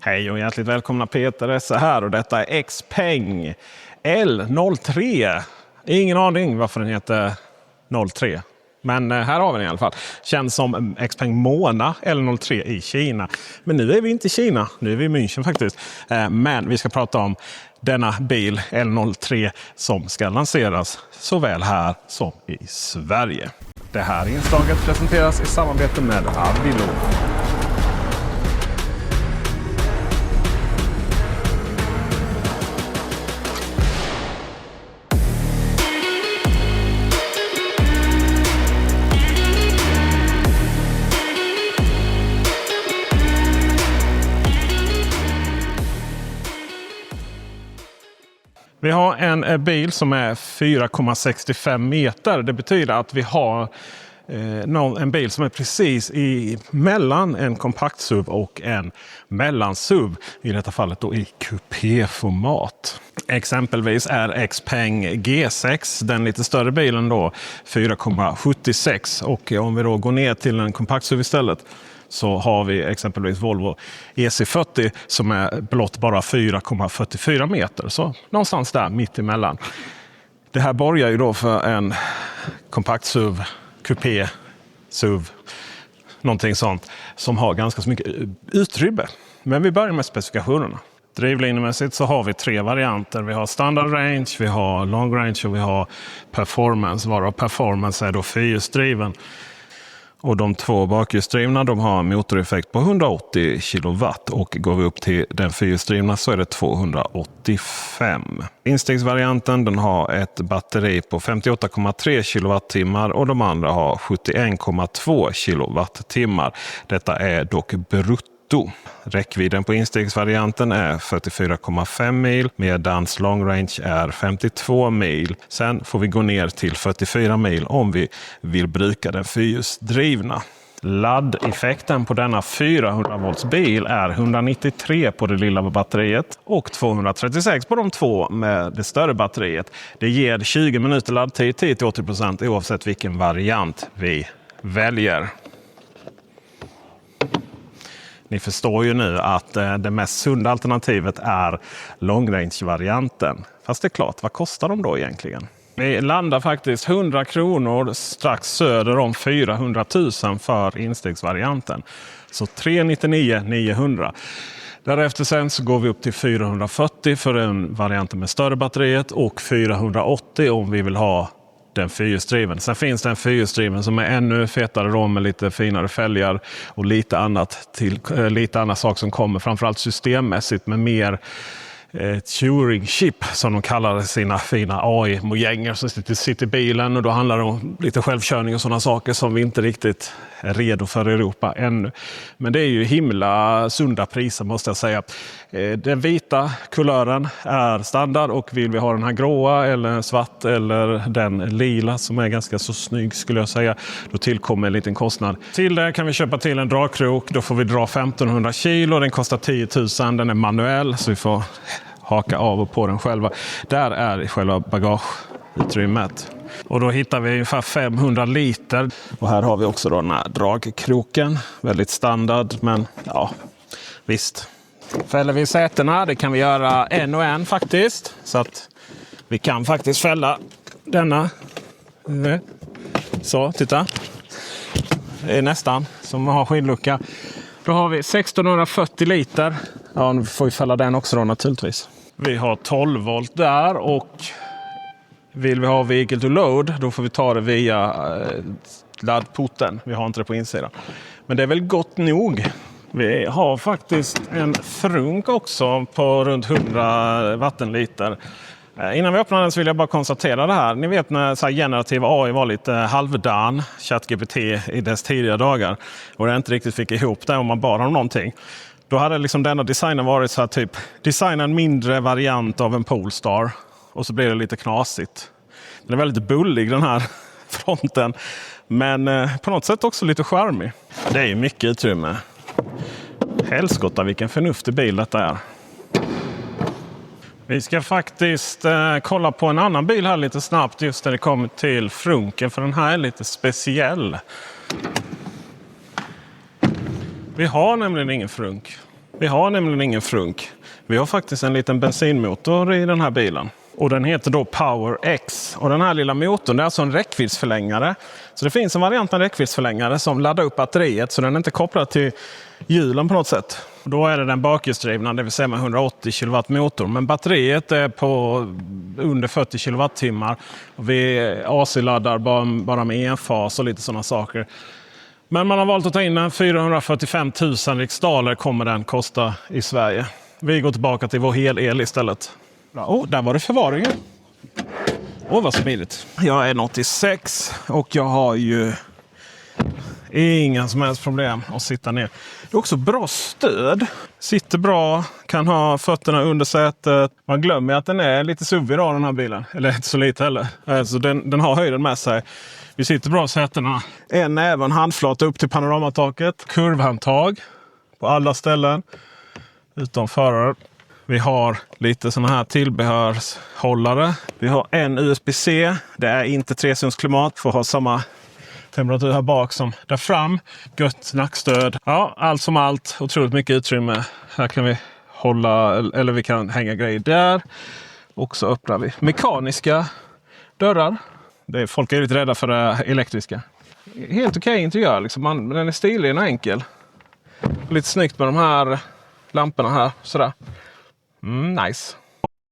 Hej och hjärtligt välkomna, Peter Esse här, och detta är Xpeng L03. Ingen aning varför den heter 03. Men här har vi den i alla fall. Känns som Xpeng Mona L03 i Kina. Men nu är vi inte i Kina, nu är vi i München faktiskt. Men vi ska prata om denna bil L03 som ska lanseras såväl här som i Sverige. Det här inslaget presenteras i samarbete med Avilo. Vi har en bil som är 4,65 meter. Det betyder att vi har en bil som är precis mellan en kompakt SUV och en mellan-SUV. I detta fallet då i kupéformat. Exempelvis är Xpeng G6, den lite större bilen då, 4,76. Och om vi då går ner till en kompakt SUV istället, så har vi exempelvis Volvo EC40 som är blott bara 4,44 meter. Så någonstans där mitt emellan. Det här borgar ju då för en kompakt SUV, kupé, SUV, någonting sånt som har ganska så mycket utrymme. Men vi börjar med specifikationerna. Drivlinemässigt så har vi 3 varianter. Vi har standard range, vi har long range och vi har performance. Varav performance är då fyrhjulsdriven. Och de 2 bakhjulsdrivna, de har motoreffekt på 180 kW, och går vi upp till den fyrhjulsdrivna så är det 285. Instegsvarianten, den har ett batteri på 58,3 kWh och de andra har 71,2 kWh. Detta är dock brutto. Räckvidden på instegsvarianten är 44,5 mil medan long range är 52 mil. Sen får vi gå ner till 44 mil om vi vill bruka den fyrhjulsdrivna. Laddeffekten på denna 400 volts bil är 193 på det lilla batteriet och 236 på de 2 med det större batteriet. Det ger 20 minuter laddtid, 10-80% oavsett vilken variant vi väljer. Ni förstår ju nu att det mest sunda alternativet är long range-varianten. Fast det är klart, vad kostar de då egentligen? Vi landar faktiskt 100 kronor strax söder om 400 000 för instegsvarianten. Så 399 900. Därefter sen så går vi upp till 440 för en variant med större batteriet och 480 om vi vill ha den fyrhjulsdriven. Sen finns det en fyrhjulsdriven som är ännu fetare då, med lite finare fälgar och lite annat sak som kommer, framförallt systemmässigt med mer Turing chip som de kallar sina fina AI-mojänger som sitter i bilen, och då handlar det om lite självkörning och sådana saker som vi inte riktigt är redo för Europa ännu. Men det är ju himla sunda priser måste jag säga. Den vita kulören är standard, och vill vi ha den här gråa eller svart eller den lila som är ganska så snygg skulle jag säga, då tillkommer en liten kostnad. Till det kan vi köpa till en dragkrok, då får vi dra 1500 kilo, den kostar 10 000, den är manuell så vi får haka av och på den själva. Där är själva bagageutrymmet. Och då hittar vi ungefär 500 liter. Och här har vi också då den här dragkroken. Väldigt standard, men ja, visst. Fäller vi sätena, det kan vi göra en och en faktiskt. Så att vi kan faktiskt fälla denna. Så, titta. Det är nästan som att ha skidlucka. Då har vi 1640 liter. Ja, nu får vi fälla den också då naturligtvis. Vi har 12 volt där, och vill vi ha vehicle to load då får vi ta det via laddporten. Vi har inte det på insidan. Men det är väl gott nog. Vi har faktiskt en frunk också på runt 100 vattenliter. Innan vi öppnar den så vill jag bara konstatera det här. Ni vet när så här generativ AI var lite halvdan, ChatGPT i dess tidiga dagar, och det inte riktigt fick ihop det om man bad om någonting. Då hade liksom denna designen varit så här typ, designa en mindre variant av en Polestar, och så blir det lite knasigt. Den är väldigt bullig den här fronten, men på något sätt också lite charmig. Det är ju mycket utrymme. Helskotta vilken förnuftig bil detta är. Vi ska faktiskt kolla på en annan bil här lite snabbt just när det kommer till frunken, för den här är lite speciell. Vi har nämligen ingen frunk. Vi har nämligen ingen frunk. Vi har faktiskt en liten bensinmotor i den här bilen. Och den heter då Power X. Och den här lilla motorn, det är alltså en räckviddsförlängare. Så det finns en variant av räckviddsförlängare som laddar upp batteriet, så den är inte kopplad till hjulen på något sätt. Och då är det den bakhjulsdrivna, det vill säga med 180 kW motor. Men batteriet är på under 40 kWh. Och vi AC-laddar bara med enfas och lite sådana saker. Men man har valt att ta in en 445 000 riksdaler kommer den kosta i Sverige. Vi går tillbaka till vår hel-el istället. Där var det förvaringen. Vad smidigt. Jag är 86 och jag har ju inga som helst problem att sitta ner. Det är också bra stöd. Sitter bra, kan ha fötterna under sätet. Man glömmer att den är lite SUV idag, den här bilen. Eller inte så lite heller. Alltså den har höjden med sig. Vi sitter bra i sätena. Även handflata upp till panoramataket. Kurvhandtag på alla ställen. Utom förare. Vi har lite sådana här tillbehörshållare. Vi har en USB-C. Det är inte 3-zons-klimat. Får ha samma temperatur här bak som där fram. Gött nackstöd. Ja, allt som allt. Otroligt mycket utrymme. Här kan vi hålla, eller vi kan hänga grejer där. Och så öppnar vi mekaniska dörrar. Folk är lite rädda för det elektriska. Helt okej interiör. Liksom. Den är stilig och enkel. Lite snyggt med de här lamporna här. Sådär. Nice.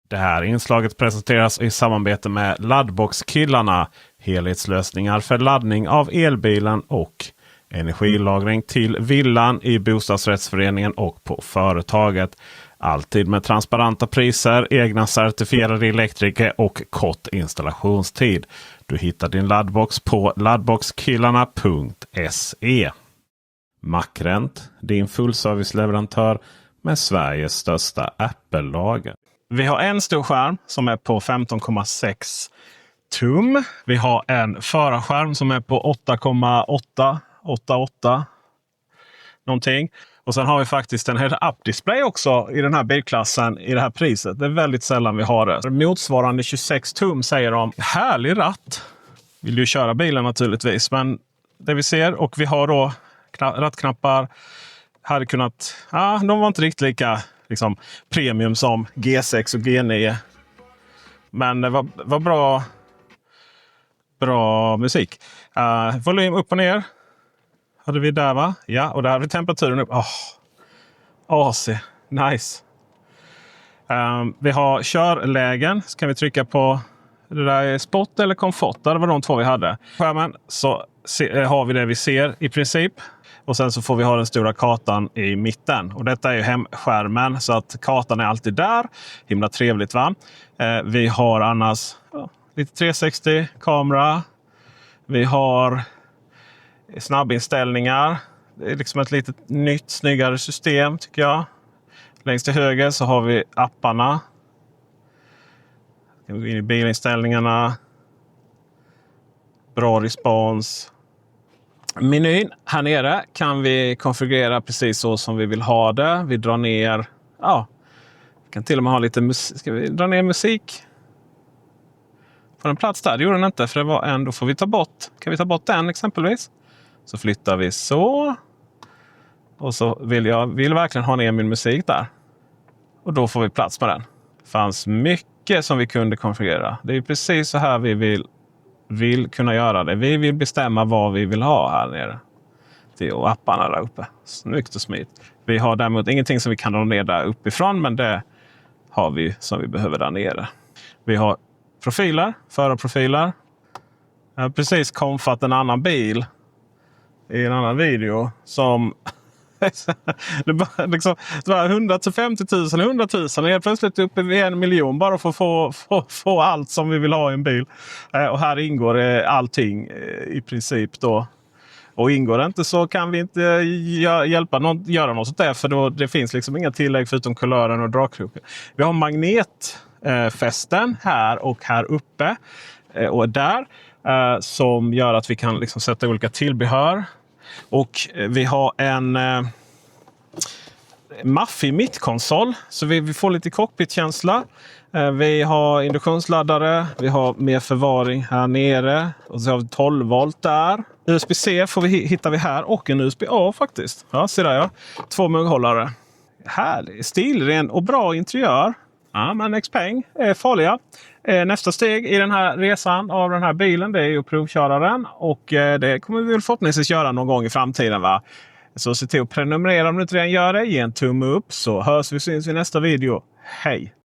Det här inslaget presenteras i samarbete med Laddbox-killarna. Helhetslösningar för laddning av elbilen och energilagring till villan, i bostadsrättsföreningen och på företaget. Alltid med transparenta priser, egna certifierade elektriker och kort installationstid. Du hittar din laddbox på laddboxkillarna.se. Macrent, din fullserviceleverantör med Sveriges största Apple-lager. Vi har en stor skärm som är på 15,6 tum. Vi har en förarskärm som är på 8,88 någonting. Och sen har vi faktiskt en head-up-display också i den här bilklassen i det här priset. Det är väldigt sällan vi har det. Motsvarande 26 tum säger de. Härlig ratt. Vill ju köra bilen naturligtvis. Men det vi ser, och vi har då rattknappar. Hade kunnat, de var inte riktigt lika liksom, premium som G6 och G9. Men det var bra musik. Volym upp och ner. Hade vi där, va? Ja, och där hade vi temperaturen upp. AC. Nice. Vi har körlägen. Så kan vi trycka på det där är sport eller komfort. Det var de två vi hade. Skärmen så har vi det vi ser i princip. Och sen så får vi ha den stora kartan i mitten. Och detta är ju hemskärmen, så att kartan är alltid där. Himla trevligt, va? Vi har annars lite 360 kamera. Vi har snabbinställningar. Det är liksom ett litet nytt, snyggare system tycker jag. Längst till höger så har vi apparna. Vi går in i bilinställningarna. Bra respons. Menyn här nere kan vi konfigurera precis så som vi vill ha det. Vi drar ner, vi kan till och med ha lite musik. Ska vi dra ner musik? Får den plats där? Det gjorde den inte, för det var en. Då får vi ta bort. Kan vi ta bort den exempelvis? Så flyttar vi så. Och så vill verkligen ha ner min musik där. Och då får vi plats med den. Det fanns mycket som vi kunde konfigurera. Det är precis så här vi vill kunna göra det. Vi vill bestämma vad vi vill ha här nere. Det är apparna där uppe. Snyggt och smidigt. Vi har däremot ingenting som vi kan dra ner där uppifrån, men det har vi som vi behöver där nere. Vi har profiler, förarprofiler. Jag har precis konfat en annan bil i en annan video som det var 100 till 50 000, 100 000 och helt plötsligt uppe vid 1 miljon bara för att få allt som vi vill ha i en bil. Och här ingår allting i princip då. Och ingår det inte så kan vi inte göra något sånt där, för då det finns liksom inga tillägg förutom kulören och dragkroken. Vi har magnetfästen här och här uppe och där som gör att vi kan liksom sätta olika tillbehör. Och vi har en maffig mittkonsol, så vi får lite cockpitkänsla. Vi har induktionsladdare, vi har mer förvaring här nere och så har vi 12 volt där. USB-C hittar vi här och en USB-A faktiskt. Ja, ser där ja. 2 mugghållare. Härlig, stilren och bra interiör. Ja, men Xpeng är farliga. Nästa steg i den här resan av den här bilen, det är ju att provköra den. Och det kommer vi väl förhoppningsvis göra någon gång i framtiden, va? Så se till att prenumerera om du inte redan gör det. Ge en tumme upp, så hörs vi syns i nästa video. Hej!